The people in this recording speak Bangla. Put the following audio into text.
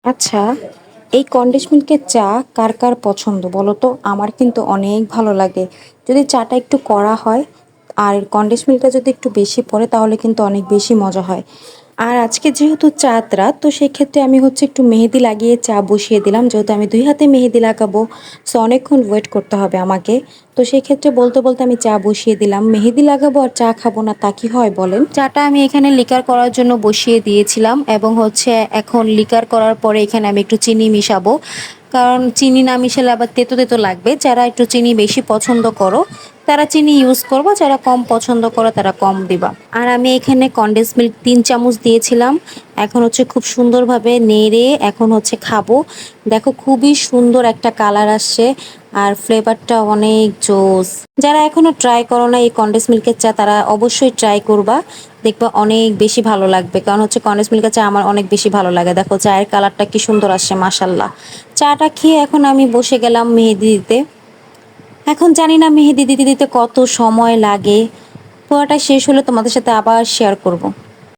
আচ্ছা, এই কন্ডেন্স মিল্কের চা কার কার পছন্দ বলো তো? আমার কিন্তু অনেক ভালো লাগে। যদি চাটা একটু কড়া হয় আর কন্ডেন্স মিল্কটা যদি একটু বেশি পড়ে তাহলে কিন্তু অনেক বেশি মজা হয়। আর আজকে যেহেতু চাঁদ রাত, তো সেক্ষেত্রে আমি হচ্ছে একটু মেহেদি লাগিয়ে চা বসিয়ে দিলাম। যেহেতু আমি ২ হাতে মেহেদি লাগাবো, সো অনেকক্ষণ ওয়েট করতে হবে আমাকে। তো সেক্ষেত্রে বলতে বলতে আমি চা বসিয়ে দিলাম। মেহেদি লাগাবো আর চা খাবো না, তা কি হয় বলেন? চাটা আমি এখানে লিকার করার জন্য বসিয়ে দিয়েছিলাম এবং হচ্ছে এখন লিকার করার পরে এখানে আমি একটু চিনি মিশাবো। কারণ চিনি না মিশালে আবার তেতো তেতো লাগবে। যারা একটু চিনি বেশি পছন্দ করো তারা চিনি ইউজ করবা, যারা কম পছন্দ করো তারা কম দিবা। আর আমি এখানে কনডেন্স মিল্ক ৩ চামচ দিয়েছিলাম। এখন হচ্ছে খুব সুন্দরভাবে নেড়ে এখন হচ্ছে খাবো। দেখো খুবই সুন্দর একটা কালার আসছে আর ফ্লেভারটা অনেক জোস। যারা এখনো ট্রাই করো না এই কনডেন্স মিল্কের চা তারা অবশ্যই ট্রাই করবা। দেখবা অনেক বেশি ভালো লাগবে, কারণ হচ্ছে কনডেন্স মিল্কের চা আমার অনেক বেশি ভালো লাগে। দেখো চায়ের কালারটা কি সুন্দর আসছে, মাশাল্লাহ। চাটা খেয়ে এখন আমি বসে গেলাম মেহেদি দিতে। এখন জানি না মেহেদি দিতে দিতে কত সময় লাগে। পুরোটা শেষ হলে তোমাদের সাথে আবার শেয়ার করব।